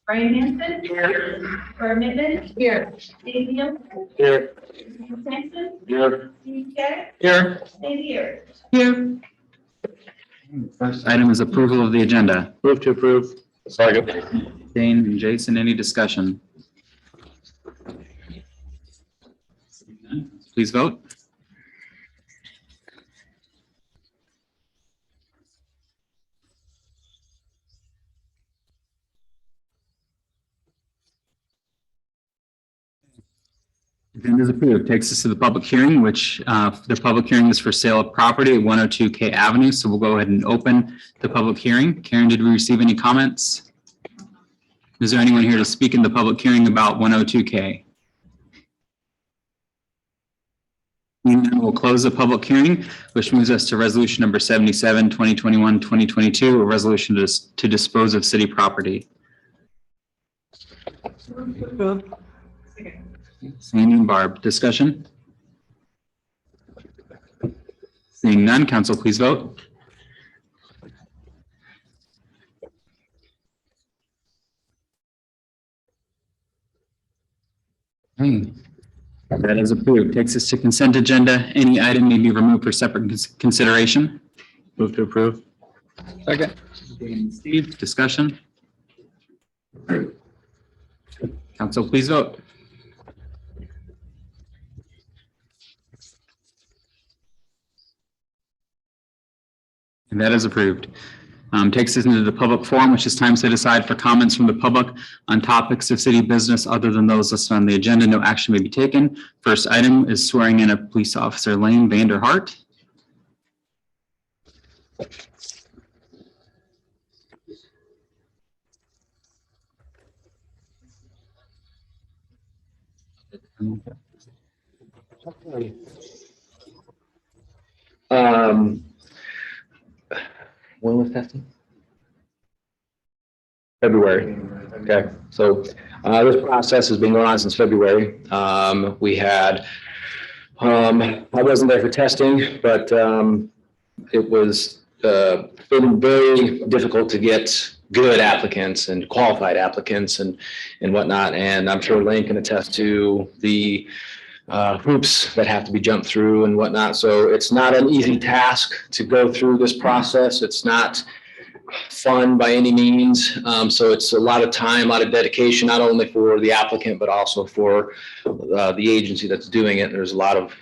Brian Hanson. Here. Barb Midman. Here. Dave Neal. Here. Sampson. Here. Steve Gadd. Here. Dave Ear. Here. First item is approval of the agenda. Move to approve. Second. Dane and Jason, any discussion? Please vote. Agenda is approved. Takes us to the public hearing, which the public hearing is for sale of property at 102 K Avenue. So we'll go ahead and open the public hearing. Karen, did we receive any comments? Is there anyone here to speak in the public hearing about 102 K? We'll close the public hearing, which moves us to resolution number 77, 2021-2022, a resolution to dispose of city property. Sandy and Barb, discussion? Seeing none, council, please vote. Okay. That is approved. Takes us to consent agenda. Any item may be removed for separate consideration. Move to approve. Second. Steve, discussion? Council, please vote. And that is approved. Takes us into the public forum, which is time set aside for comments from the public on topics of city business other than those listed on the agenda. No action may be taken. First item is swearing in a police officer, Lane Vanderhart. When was testing? February. Okay, so this process has been going on since February. We had, I wasn't there for testing, but it was been very difficult to get good applicants and qualified applicants and whatnot. And I'm sure Lane can attest to the hoops that have to be jumped through and whatnot. So it's not an easy task to go through this process. It's not fun by any means. So it's a lot of time, a lot of dedication, not only for the applicant, but also for the agency that's doing it. There's a lot of,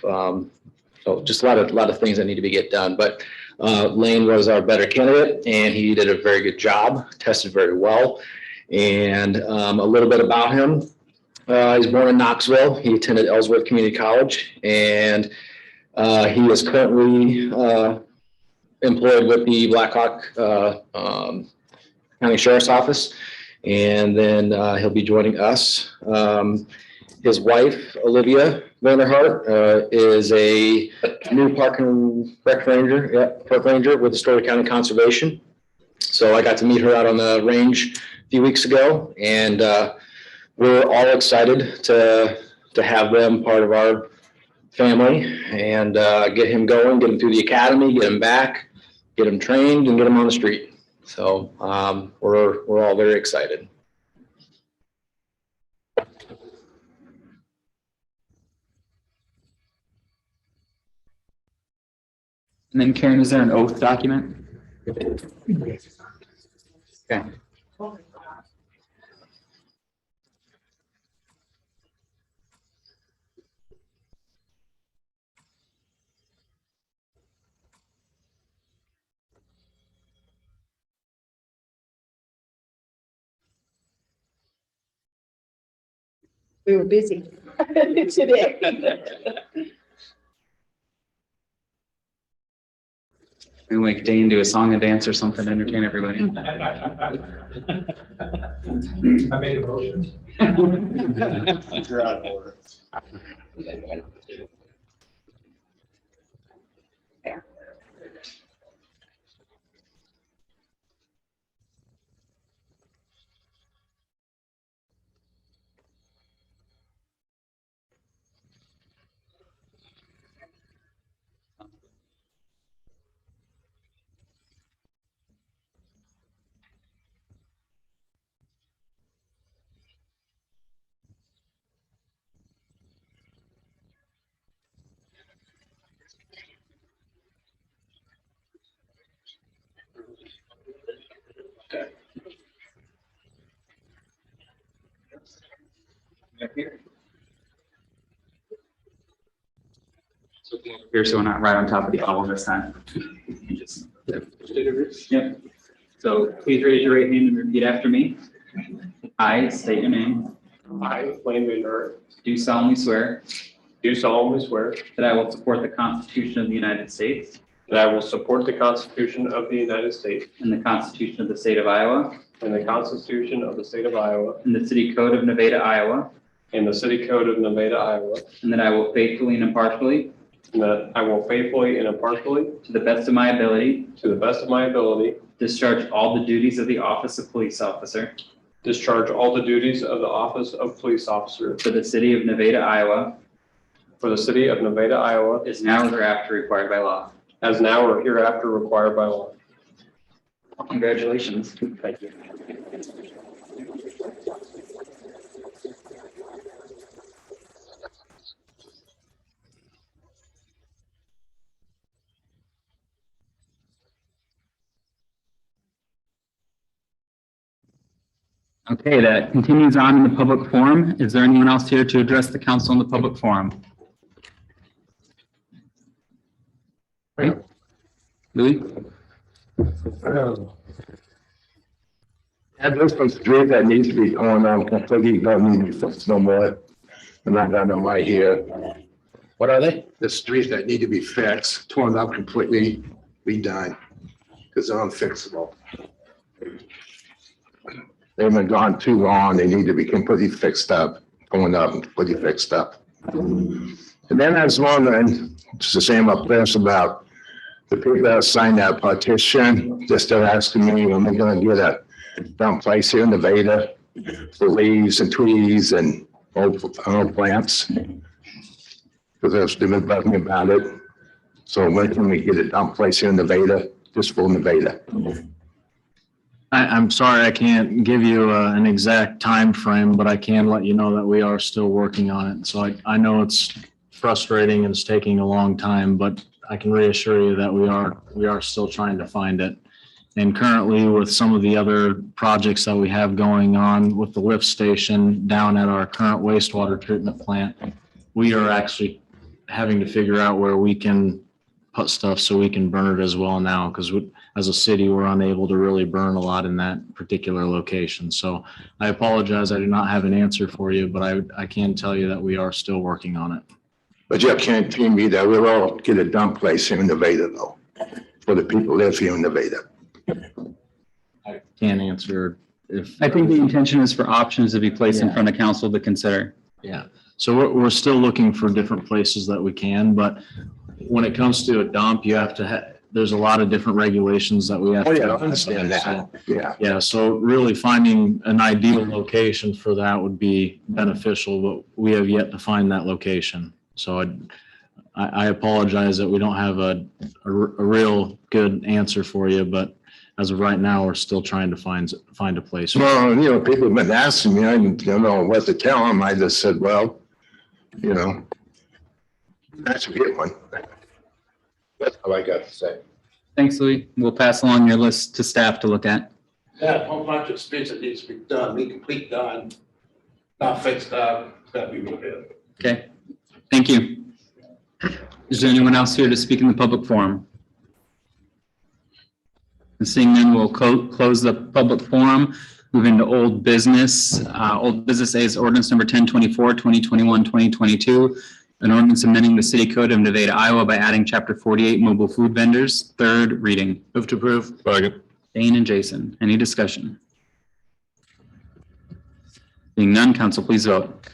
just a lot of things that need to be get done. But Lane was our better candidate and he did a very good job, tested very well. And a little bit about him. He's born in Knoxville. He attended Ellsworth Community College and he is currently employed with the Blackhawk County Sheriff's Office, and then he'll be joining us. His wife, Olivia Vanderhart, is a new park and rec ranger, park ranger with the Story County Conservation. So I got to meet her out on the range a few weeks ago, and we're all excited to have them part of our family and get him going, get him through the academy, get him back, get him trained, and get him on the street. So we're all very excited. And then Karen, is there an oath document? Okay. We were busy today. We like Dane do a song and dance or something to entertain everybody. I made a motion. You're out of order. So here, so we're not right on top of the owl this time. Just- Yep. So please raise your right hand and repeat after me. I state your name. I, Wayne Van Do solemnly swear do solemnly swear that I will support the Constitution of the United States that I will support the Constitution of the United States and the Constitution of the State of Iowa and the Constitution of the State of Iowa and the City Code of Nevada, Iowa, and the City Code of Nevada, Iowa, and that I will faithfully and impartially, and that I will faithfully and impartially, to the best of my ability, to the best of my ability, discharge all the duties of the office of police officer discharge all the duties of the office of police officer for the City of Nevada, Iowa, for the City of Nevada, Iowa, is now or hereafter required by law. as now or hereafter required by law. Congratulations. Thank you. Okay, that continues on in the public forum. Is there anyone else here to address the council in the public forum? Okay. Louis? And there's some street that needs to be torn down completely, don't need to be fixed no more. And I got them right here. What are they? The streets that need to be fixed, torn up completely, redone, because they're unfixable. They've been gone too long, they need to be completely fixed up, torn up and completely fixed up. And then I was wondering, it's the same up there, it's about the people that signed that petition, just they're asking me, when they're gonna get a dump place here in Nevada for leaves and trees and old plants. Because they've been bugging me about it. So when can we get a dump place here in Nevada, just for Nevada? I'm sorry, I can't give you an exact time frame, but I can let you know that we are still working on it. So I know it's frustrating and it's taking a long time, but I can reassure you that we are still trying to find it. And currently with some of the other projects that we have going on with the lift station down at our current wastewater treatment plant, we are actually having to figure out where we can put stuff so we can burn it as well now, because as a city, we're unable to really burn a lot in that particular location. So I apologize, I do not have an answer for you, but I can tell you that we are still working on it. But you can't tell me that we'll all get a dump place here in Nevada though, for the people that live here in Nevada. I can't answer if. I think the intention is for options to be placed in Yeah. front of council to consider. Yeah, so we're still looking for different places that we can, but when it comes to a dump, you have to there's a lot of different regulations that we have. Oh, to yeah, I understand that. So, Yeah. yeah, so really finding an ideal location for that would be beneficial, but we have yet to find that location. So I apologize that we don't have a real good answer for you, but as of right now, we're still trying to find a place. Well, people have been asking me, I don't know what to tell them. I just said, well, I should get one. That's all I got to say. Thanks, Louis. We'll pass along your list to staff to look at. That whole bunch of streets that needs to be done, be complete done, not fixed up, that'd be real good. Okay, thank you. Is there anyone else here to speak in the public forum? Seeing none, we'll close the public forum, move into old business. Old business A is ordinance number 1024, 2021, 2022. An ordinance amending the city code of Nevada, Iowa by adding chapter 48 mobile food vendors. Third reading. Move to approve. Second. Dane and Jason, any discussion? Being none, council, please vote.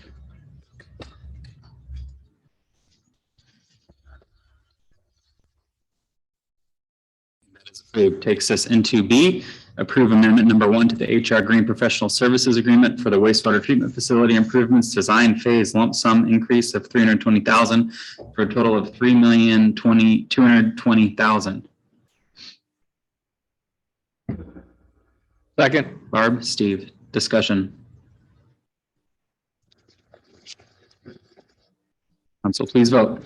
That is approved. Takes us into B, approve amendment number 1 to the HR Green Professional Services Agreement for the wastewater treatment facility improvements design phase lump sum increase of $320,000 for a total of $3,220,000. Second. Barb, Steve, discussion. Council, please vote.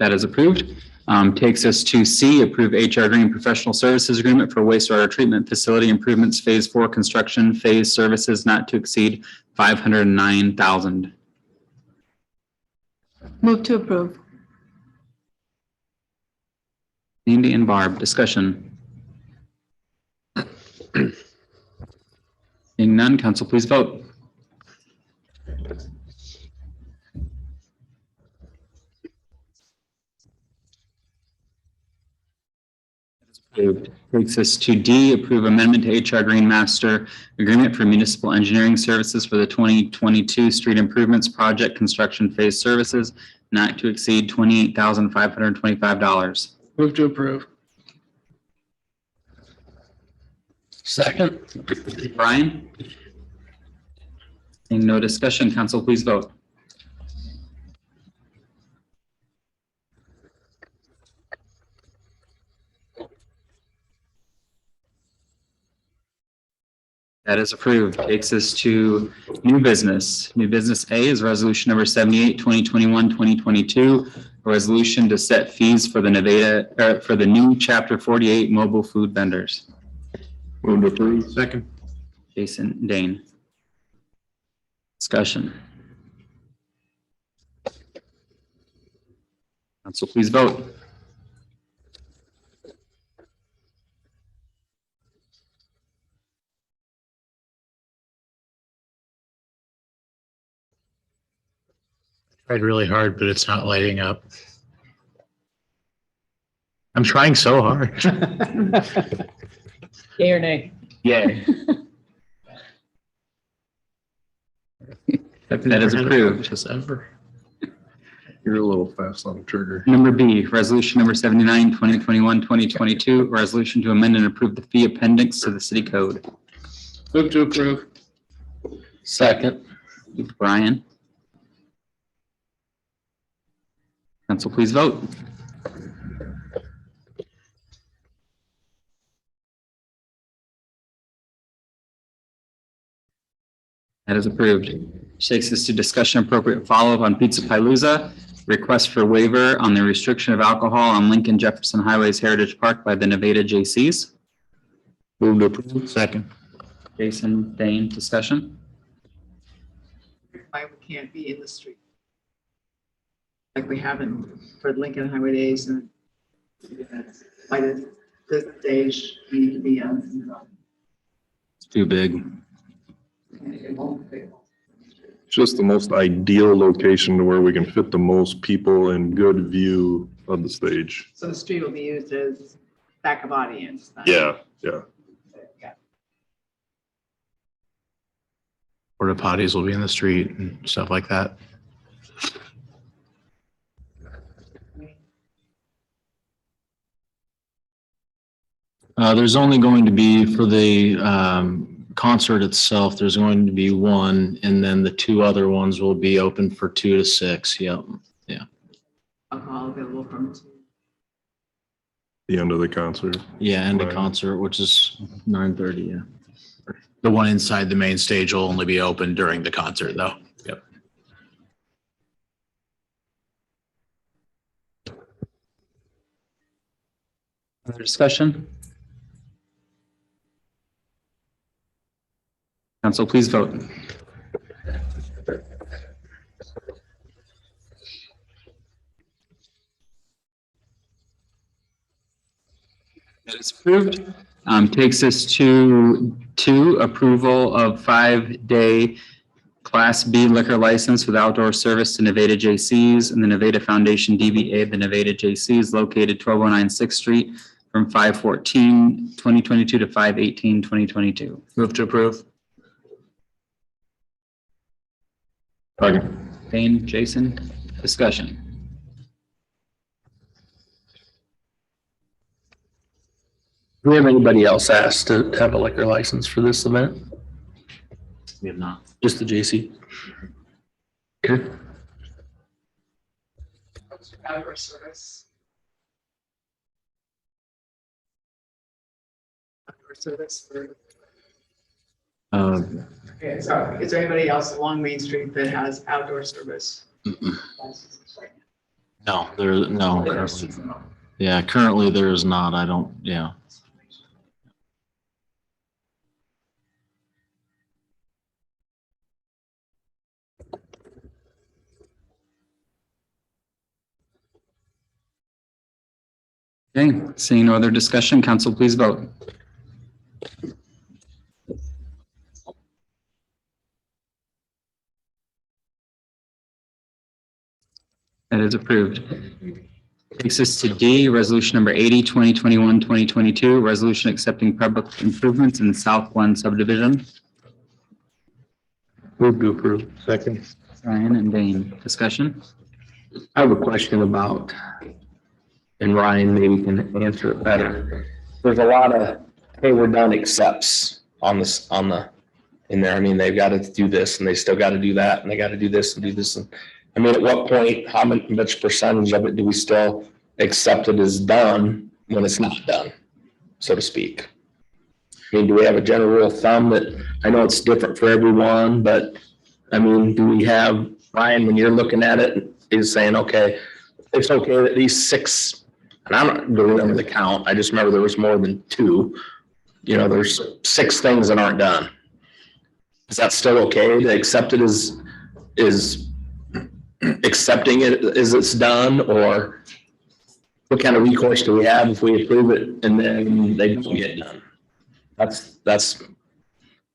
That is approved. Takes us to C, approve HR Green Professional Services Agreement for wastewater treatment facility improvements phase 4 construction phase services not to exceed $509,000. Move to approve. Andy and Barb, discussion. Seeing none, council, please vote. Approved. Takes us to D, approve amendment to HR Green Master Agreement for municipal engineering services for the 2022 street improvements project construction phase services not to exceed $28,525. Move to approve. Second. Brian? Seeing no discussion, council, please vote. That is approved. Takes us to new business. New business A is resolution number 78, 2021, 2022. A resolution to set fees for the for the new chapter 48 mobile food vendors. Move to approve. Second. Jason, Dane. Discussion. Council, please vote. Tried really hard, but it's not lighting up. I'm trying so hard. Yay or nay? Yay. That is approved. Just ever. You're a little fast on the trigger. Number B, resolution number 79, 2021, 2022, a resolution to amend and approve the fee appendix to the city code. Move to approve. Second. Brian. Council, please vote. That is approved. Takes us to discussion appropriate follow-up on Pizza Palooza. Request for waiver on the restriction of alcohol on Lincoln Jefferson Highway's Heritage Park by the Nevada Jaycees. Move to approve. Second. Jason, Dane, discussion. Why we can't be in the street? Like we haven't for Lincoln Highway Days and by this stage, we need to be on. It's too big. Just the most ideal location to where we can fit the most people and good view of the stage. So the street will be used as backup audience. Yeah, yeah. Porta potties will be in the street and stuff like that. There's only going to be for the concert itself, there's going to be one, and then the two other ones will be open for 2 to 6. Yep. Alcohol available from. The end of the concert. Yeah, and the Right. concert, which is 9:30. Yeah. The one inside the main stage will only be open during the concert though. Yep. Other discussion? Council, please vote. That is approved. Takes us to two, approval of 5-day Class B liquor license with outdoor service to Nevada Jaycees and the Nevada Foundation DBA, the Nevada Jaycees, located 1209 6th Street from 5/14/2022 to 5/18/2022. Move to approve. Second. Dane, Jason, discussion. Do we have anybody else asked to have a liquor license for this event? We have not. Just the JC? Okay. Outdoor service. Outdoor service for, okay, so is there anybody else along Main Street that has outdoor service? No, currently. Yeah, currently there is not. I don't, yeah. Okay, seeing no other discussion, council, please vote. That is approved. Takes us to D, resolution number 80, 2021-2022, resolution accepting public improvements in the South Glen subdivision. Move to approve. Second. Ryan and Dane, discussion? I have a question about, and Ryan maybe can answer it better. There's a lot of, hey, we're done accepts on this, in there. I mean, they've got to do this and they still got to do that and they got to do this and do this. And I mean, at what point, how much percentage of it do we still accept it as done when it's not done, so to speak? I mean, do we have a general rule of thumb that, I know it's different for everyone, but I mean, do we have, Ryan, when you're looking at it, is saying, okay, it's okay that these 6, and I don't remember the count, I just remember there was more than 2. You know, there's 6 things that aren't done. Is that still okay to accept it as, is accepting it as it's done, or what kind of recourse do we have if we approve it and then they don't get done? That's,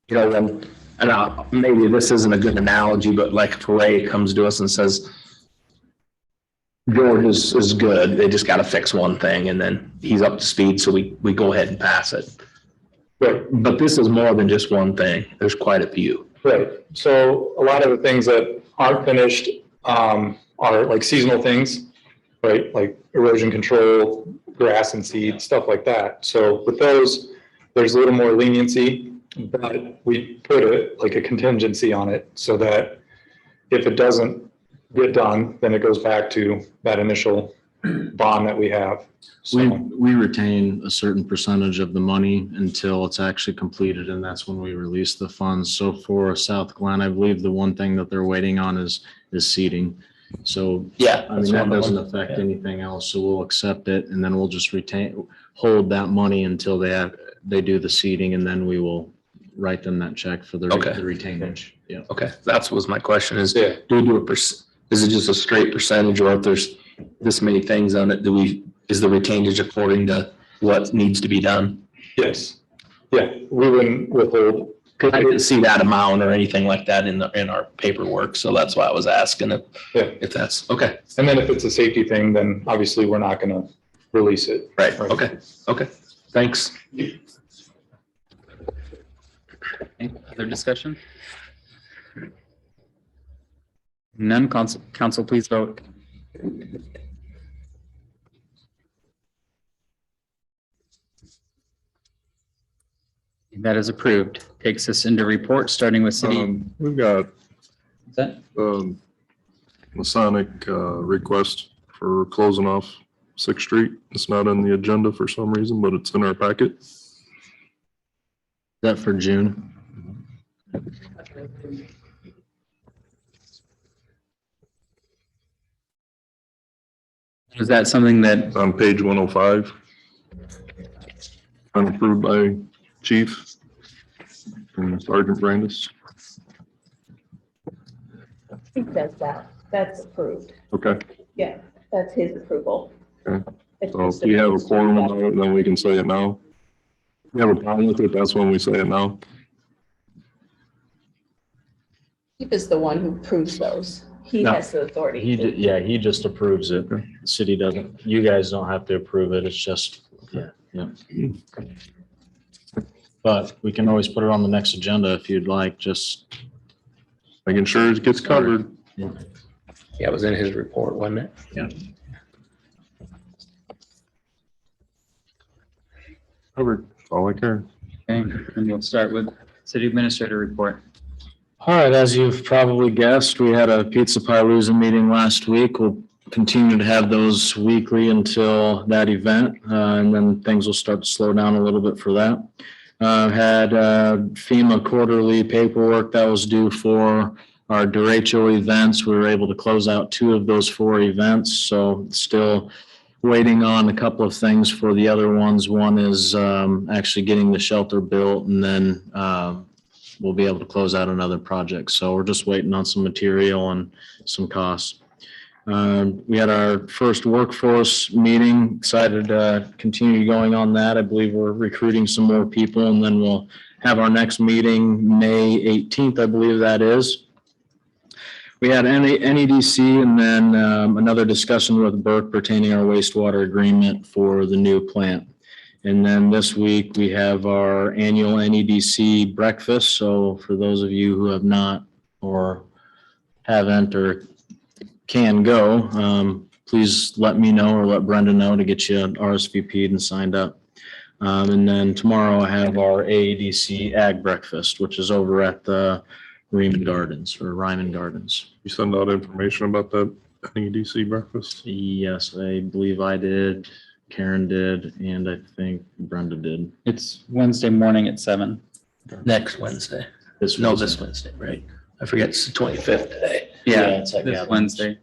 you know, when, and maybe this isn't a good analogy, but like if Ray comes to us and says, George is good, they just got to fix one thing and then he's up to speed, so we go ahead and pass it. But this is more than just one thing. There's quite a few. Right, so a lot of the things that aren't finished are like seasonal things, right? Like erosion control, grass and seed, stuff like that. So with those, there's a little more leniency, but we put it like a contingency on it so that if it doesn't get done, then it goes back to that initial bond that we have. We retain a certain percentage of the money until it's actually completed, and that's when we release the funds. So for South Glen, I believe the one thing that they're waiting on is seeding. So Yeah. I mean, that doesn't affect anything else, so we'll accept it and then we'll just hold that money until they do the seeding, and then we will write them that check for the retainage. Yeah. Okay, that was my question is, Yeah. do we do is it just a straight percentage, or if there's this many things on it, is the retainage according to what needs to be done? Yes, yeah, we wouldn't withhold. Cause I didn't see that amount or anything like that in our paperwork, so that's why I was asking if that's, okay, And then if it's a safety thing, then obviously we're not gonna release it. right, okay, thanks. Any other discussion? None, council, please vote. That is approved. Takes us into report, starting with city. We've got Is that? Masonic request for closing off 6th Street. It's not on the agenda for some reason, but it's in our packet. Is that for June? Is that something that, It's on page 105. Approved by Chief and Sergeant Brandis. He says that, that's approved. Okay. Yeah, that's his approval. Okay. So if we have a quorum about it, then we can say it now. If we have a problem with it, that's when we say it now. Keep is the one who approves those. He No, has the authority. Yeah, he just approves it. The city doesn't. You guys don't have to approve it. It's just, yeah. But we can always put it on the next agenda if you'd like, just. Making sure it gets covered. Yeah, it was in his report, wasn't it? Yeah. Covered. That's all I care. Okay, and we'll start with city administrator report. All right, as you've probably guessed, we had a Pizza Palooza meeting last week. We'll continue to have those weekly until that event, and then things will start to slow down a little bit for that. Had FEMA quarterly paperwork that was due for our derecho events. We were able to close out 2 of those 4 events, so still waiting on a couple of things for the other ones. One is actually getting the shelter built, and then we'll be able to close out another project. So we're just waiting on some material and some costs. We had our first workforce meeting, excited to continue going on that. I believe we're recruiting some more people, and then we'll have our next meeting May 18th, I believe that is. We had NEDC and then another discussion with Burke pertaining our wastewater agreement for the new plant. And then this week we have our annual NEDC breakfast. So for those of you who have not or haven't or can go, please let me know or let Brenda know to get you RSVP'd and signed up. And then tomorrow I have our AEDC Ag Breakfast, which is over at the Ryman Gardens. You send out information about that NEDC breakfast? Yes, I believe I did, Karen did, and I think Brenda did. It's Wednesday morning at 7. Next Wednesday. This Wednesday, right? I forget, it's the 25th today. it's at This Gavin's. Wednesday.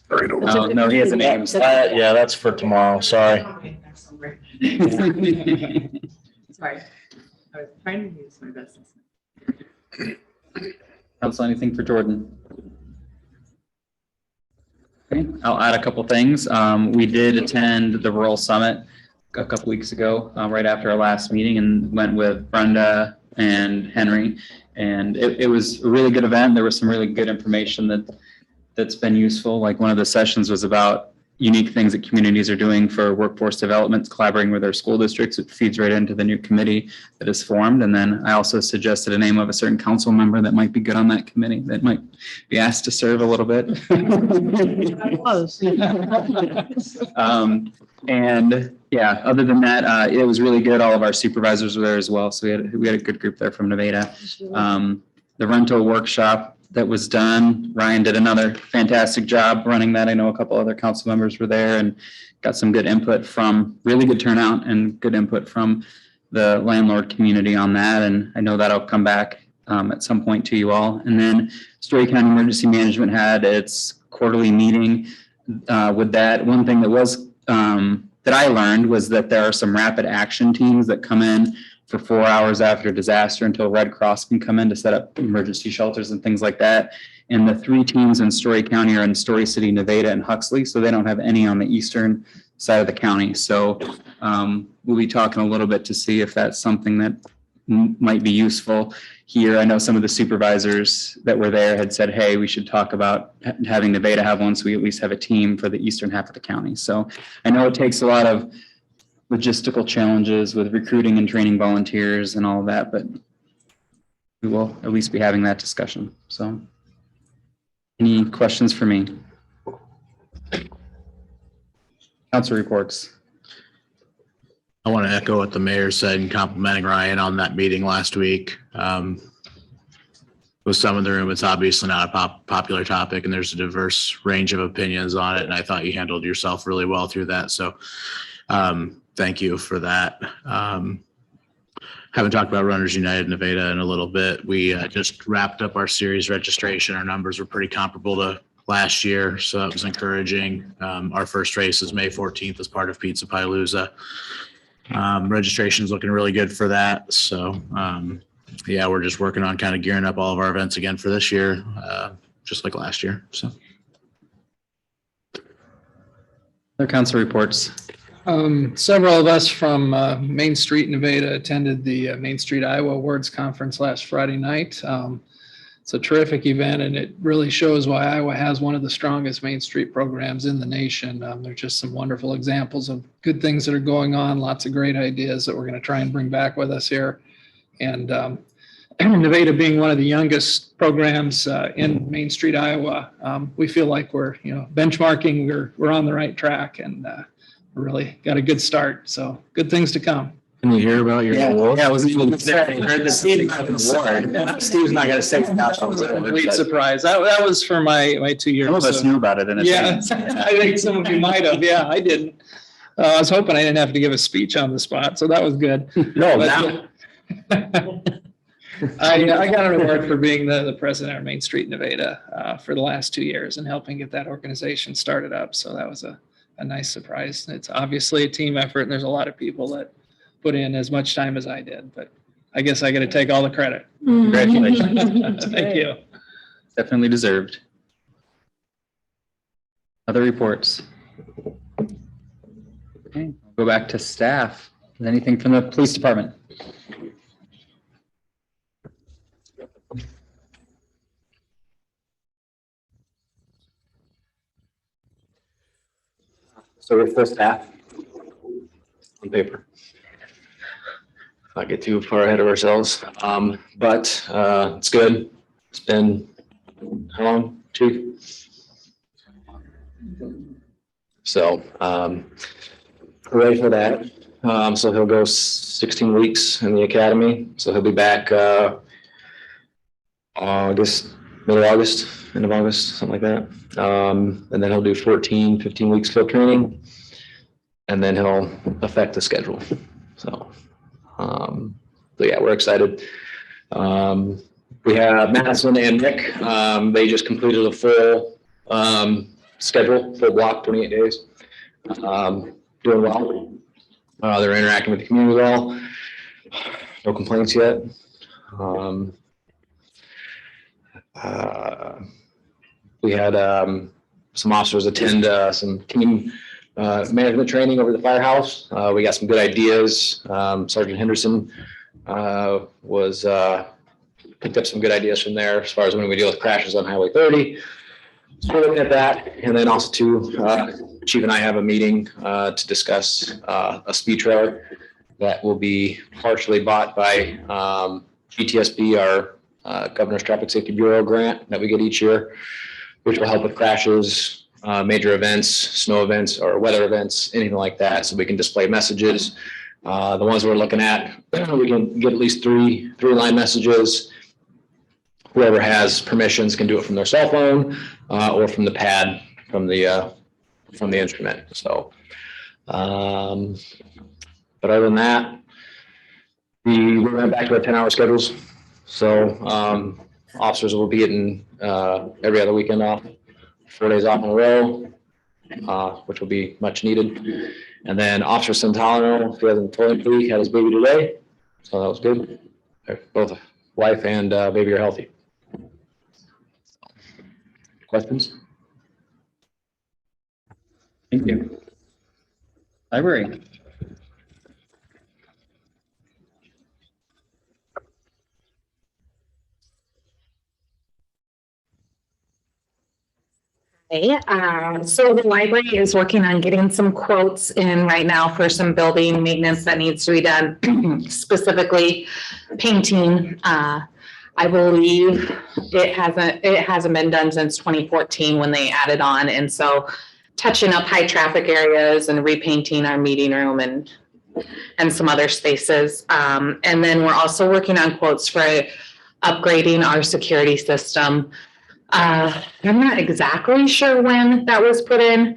Right over. Oh, no, he has a name. Yeah, that's for tomorrow, sorry. Okay, that's so great. Sorry. I was trying to use my best. Council, anything for Jordan? Okay, I'll add a couple things. We did attend the Rural Summit a couple weeks ago, right after our last meeting, and went with Brenda and Henry. And it was a really good event. There was some really good information that's been useful. Like one of the sessions was about unique things that communities are doing for workforce development, collaborating with their school districts. It feeds right into the new committee that is formed. And then I also suggested a name of a certain council member that might be good on that committee, that might be asked to serve a little bit. And yeah, other than that, it was really good. All of our supervisors were there as well. So we had a good group there from Nevada. The rental workshop that was done, Ryan did another fantastic job running that. I know a couple other council members were there and got some good input from, really good turnout and good input from the landlord community on that. And I know that'll come back at some point to you all. And then Story County Emergency Management had its quarterly meeting. With that, one thing that was that I learned was that there are some rapid action teams that come in for 4 hours after disaster until Red Cross can come in to set up emergency shelters and things like that. And the 3 teams in Story County are in Story City, Nevada, and Huxley, so they don't have any on the eastern side of the county. So we'll be talking a little bit to see if that's something that might be useful here. I know some of the supervisors that were there had said, hey, we should talk about having Nevada have one, so we at least have a team for the eastern half of the county. So I know it takes a lot of logistical challenges with recruiting and training volunteers and all of that, but we will at least be having that discussion. So any questions for me? Council reports. I want to echo what the mayor said and complimenting Ryan on that meeting last week. With some in the room, it's obviously not a popular topic and there's a diverse range of opinions on it. And I thought you handled yourself really well through that. So thank you for that. Haven't talked about Runners United Nevada in a little bit. We just wrapped up our series registration. Our numbers were pretty comparable to last year, so that was encouraging. Our first race is May 14th as part of Pizza Palooza. Registration's looking really good for that. So yeah, we're just working on kind of gearing up all of our events again for this year, just like last year. So Other council reports. Several of us from Main Street, Nevada attended the Main Street Iowa Awards Conference last Friday night. It's a terrific event, and it really shows why Iowa has one of the strongest Main Street programs in the nation. There's just some wonderful examples of good things that are going on, lots of great ideas that we're going to try and bring back with us here. And Nevada being one of the youngest programs in Main Street, Iowa, we feel like we're, benchmarking, we're on the right track, and we really got a good start. So good things to come. Can you hear about your award? Yeah, I was even saying, heard the Steve award. Steve's not gonna say it now. Complete surprise. That was for my 2 years. Some of us knew about it. And Yeah, I think some of you might have. Yeah, I didn't. I was hoping I didn't have to give a speech on the spot, so that was good. No, But, now, I got an award for being the president of Main Street Nevada for the last 2 years and helping get that organization started up. So that was a nice surprise. It's obviously a team effort, and there's a lot of people that put in as much time as I did, but I guess I got to take all the credit. Congratulations. Thank you. Definitely deserved. Other reports? Okay, go back to staff. Is anything from the police department? so we're full staff on paper. Not get too far ahead of ourselves, but it's good. It's been how long, Chief? So hooray for that. So he'll go 16 weeks in the academy. So he'll be back August, middle of August, end of August, something like that. And then he'll do 15 weeks field training, and then he'll affect the schedule. So yeah, we're excited. We have Madison and Nick. They just completed a full schedule, full block, 28 days. Doing well. They're interacting with the community well. No complaints yet. We had some officers attend some team management training over the firehouse. We got some good ideas. Sergeant Henderson picked up some good ideas from there as far as when we deal with crashes on Highway 30. So we're looking at that. And then also too, Chief and I have a meeting to discuss a speed trailer that will be partially bought by GTSB, our Governor's Traffic Safety Bureau grant that we get each year, which will help with crashes, major events, snow events, or weather events, anything like that. So we can display messages. The ones we're looking at, we can get at least three line messages. Whoever has permissions can do it from their cell phone or from the pad from the instrument. So, but other than that, we went back to our 10-hour schedules. So officers will be getting every other weekend off, 4 days off in a row, which will be much needed. And then Officer Centolino, who hasn't told me, had his baby today, so that was good. Both wife and baby are healthy. Questions? Thank you. Library. So the library is working on getting some quotes in right now for some building maintenance that needs to be done, specifically painting. I believe it hasn't been done since 2014 when they added on. And so touching up high traffic areas and repainting our meeting room and some other spaces. And then we're also working on quotes for upgrading our security system. I'm not exactly sure when that was put in.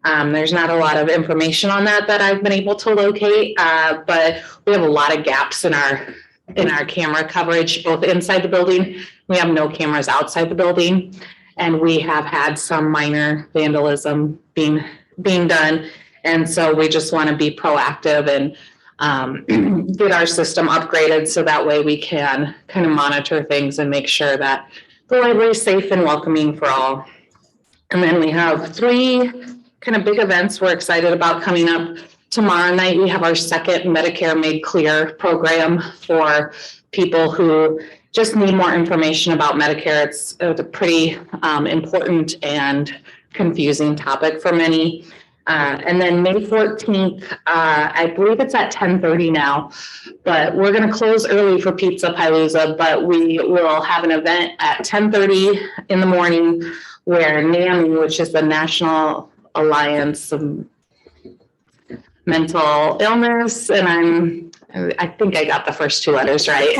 There's not a lot of information on that I've been able to locate, but we have a lot of gaps in our camera coverage, both inside the building. We have no cameras outside the building, and we have had some minor vandalism being done. And so we just want to be proactive and get our system upgraded so that way we can kind of monitor things and make sure that the library is safe and welcoming for all. And then we have 3 kind of big events we're excited about coming up. Tomorrow night, we have our second Medicare Made Clear program for people who just need more information about Medicare. It's a pretty important and confusing topic for many. And then May 14th, I believe it's at 10:30 now, but we're going to close early for Pizza Palooza, but we will have an event at 10:30 in the morning where NAMI, which is the National Alliance of Mental Illness, and I think I got the first two letters right.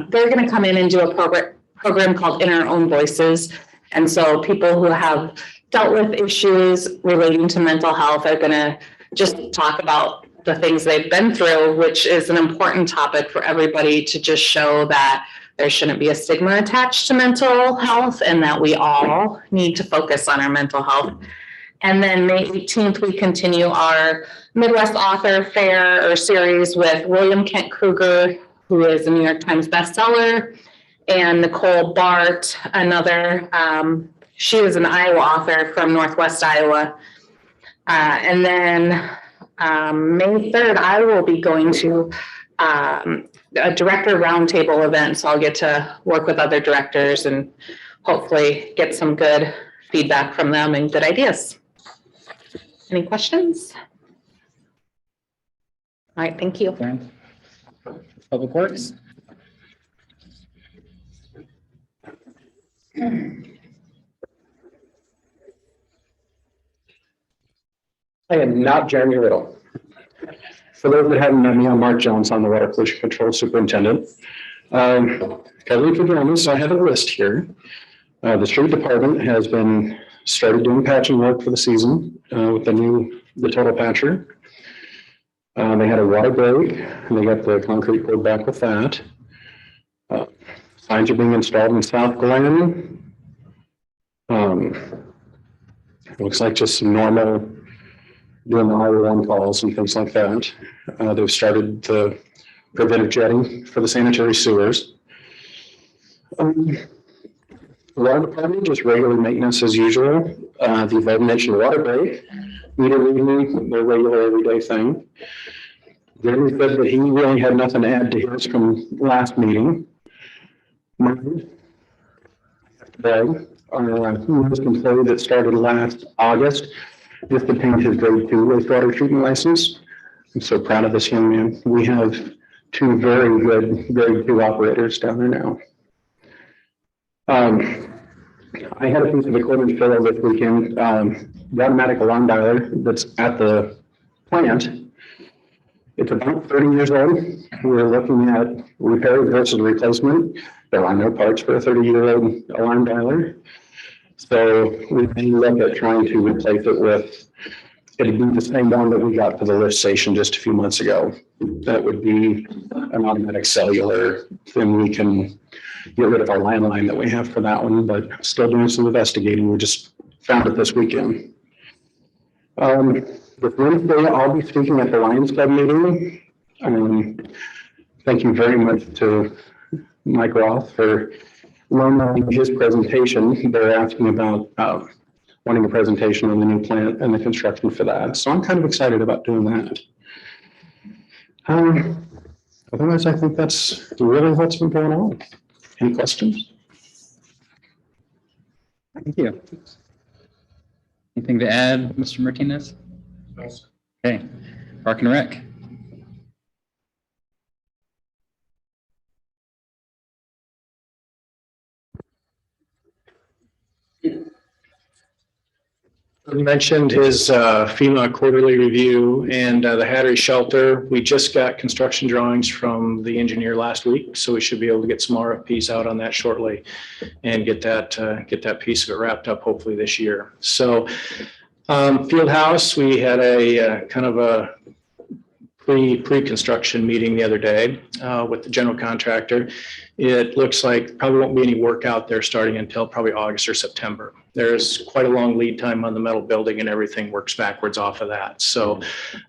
They're going to come in and do a program called In Our Own Voices. And so people who have dealt with issues relating to mental health are going to just talk about the things they've been through, which is an important topic for everybody to just show that there shouldn't be a stigma attached to mental health and that we all need to focus on our mental health. And then May 18th, we continue our Midwest Author Fair or series with William Kent Kruger, who is a New York Times bestseller, and Nicole Bart, another, she was an Iowa author from Northwest Iowa. And then May 3rd, I will be going to a director roundtable event. So I'll get to work with other directors and hopefully get some good feedback from them and good ideas. Any questions? All right, thank you. Public Works? I am not Jeremy Riddle. For those that haven't met me, I'm Mark Jones. I'm the Water Pollution Control Superintendent. Got a lead for Jeremy, so I have a list here. The street department has been started doing patching work for the season with the total patcher. They had a water break and they got the concrete poured back with that. Signs are being installed in South Glen. Looks like just some normal doing the I-1 calls and things like that. They've started the preventive jetting for the sanitary sewers. The water department, just regular maintenance as usual. The above mentioned water break, meter reading, their regular everyday thing. Jeremy said that he really had nothing to add to his from last meeting. Mine, our newest employee that started last August just obtained his grade 2 wastewater treatment license. I'm so proud of this young man. We have 2 very good grade 2 operators down there now. I had a piece of equipment fail this weekend. The automatic alarm dialer that's at the plant. It's about 30 years old. We're looking at repair versus replacement. There are no parts for a 30-year-old alarm dialer. So we may look at trying to replace it with, it'd be the same one that we got for the lift station just a few months ago. That would be an automatic cellular, then we can get rid of our landline that we have for that one, but still doing some investigating. We just found it this weekend. This Wednesday, I'll be speaking at the Lions Club meeting. Thank you very much to Mike Roth for loaning his presentation. They're asking about wanting a presentation on the new plant and the construction for that. So I'm kind of excited about doing that. Otherwise, I think that's really what's been going on. Any questions? Thank you. Anything to add, Mr. Martinez? No. Okay, Park and Rec. You mentioned his FEMA quarterly review and the Hattery shelter. We just got construction drawings from the engineer last week, so we should be able to get some RFPs out on that shortly and get that piece of it wrapped up hopefully this year. So field house, we had a kind of a pre-construction meeting the other day with the general contractor. It looks like probably won't be any work out there starting until probably August or September. There's quite a long lead time on the metal building and everything works backwards off of that. So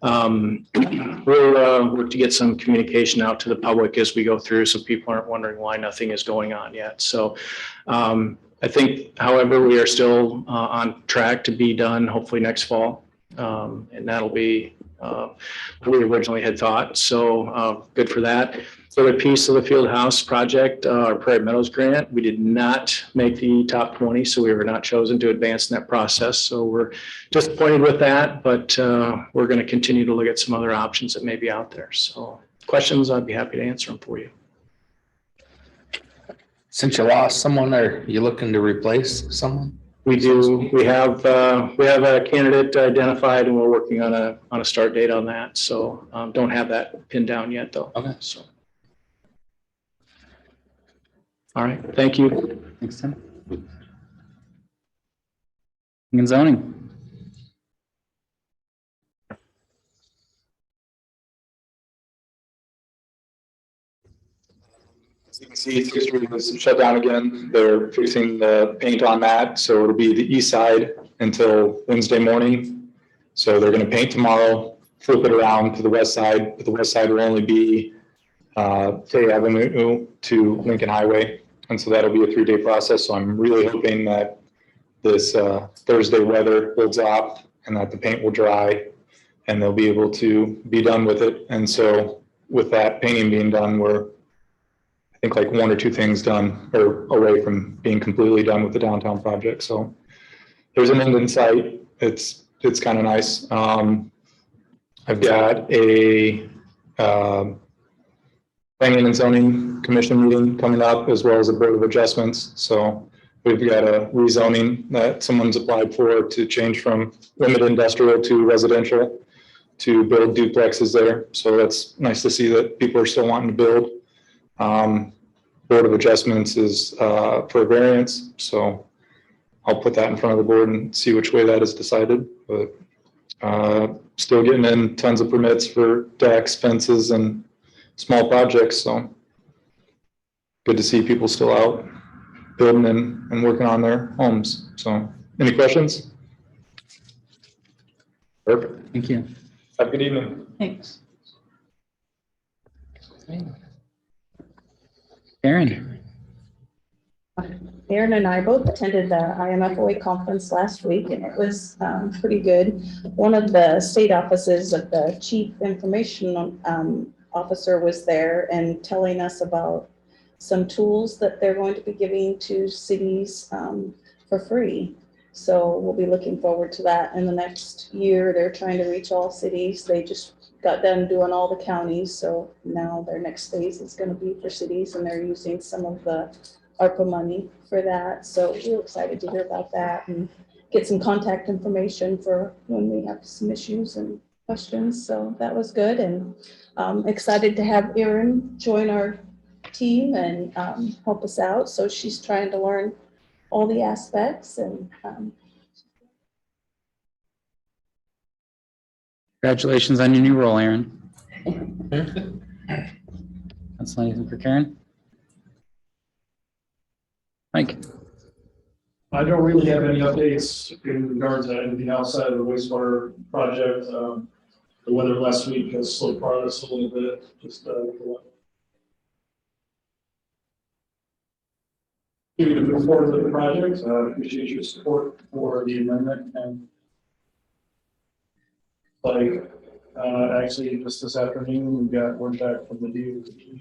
we'll work to get some communication out to the public as we go through so people aren't wondering why nothing is going on yet. So I think, however, we are still on track to be done hopefully next fall. And that'll be what we originally had thought. So good for that. So the piece of the field house project, our Prairie Meadows grant, we did not make the top 20, so we were not chosen to advance in that process. So we're disappointed with that, but we're going to continue to look at some other options that may be out there. So questions, I'd be happy to answer them for you. Since you lost someone, are you looking to replace someone? We do. We have a candidate identified, and we're working on a start date on that. So don't have that pinned down yet, though. Okay. So. All right. Thank you. Thanks, Tim. And zoning. As you can see, 6th Street was shut down again. They're fixing the paint on that. So it'll be the east side until Wednesday morning. So they're going to paint tomorrow, flip it around to the west side. But the west side will only be Tay Avenue to Lincoln Highway. And so that'll be a 3-day process. So I'm really hoping that this Thursday weather holds off and that the paint will dry and they'll be able to be done with it. And so with that painting being done, we're, I think, like 1 or 2 things done or away from being completely done with the downtown project. So there's an end in sight. It's kind of nice. I've got a Planning and Zoning Commission meeting coming up, as well as a Board of Adjustments. So we've got a rezoning that someone's applied for to change from limited industrial to residential to build duplexes there. So that's nice to see that people are still wanting to build. Board of Adjustments is for a variance. So I'll put that in front of the board and see which way that is decided. But still getting in tons of permits for decks, fences, and small projects. So good to see people still out building and working on their homes. So any questions? Perfect. Thank you. Have a good evening. Thanks. Karen. Aaron and I both attended the IMFOA conference last week, and it was pretty good. One of the state offices of the chief information officer was there and telling us about some tools that they're going to be giving to cities for free. So we'll be looking forward to that in the next year. They're trying to reach all cities. They just got done doing all the counties. So now their next phase is going to be for cities, and they're using some of the ARPA money for that. So we're excited to hear about that and get some contact information for when we have some issues and questions. So that was good, and excited to have Erin join our team and help us out. So she's trying to learn all the aspects, and Congratulations on your new role, Aaron. That's anything for Karen. Mike. I don't really have any updates in regards to anything outside of the wastewater project. The weather last week has slowed progress a little bit. Just give you to move forward with the project. Appreciate your support for the amendment. And like actually just this afternoon, we got word back from the DOT.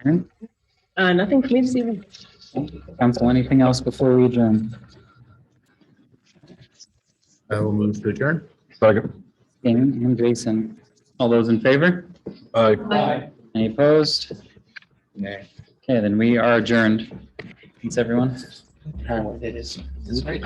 Aaron? nothing for me to see. Council, anything else before we adjourn? I will move to adjourn. Second. Damon and Jason. All those in favor? Aye. Any opposed? Okay, then we are adjourned. Thanks, everyone. It is. This is right.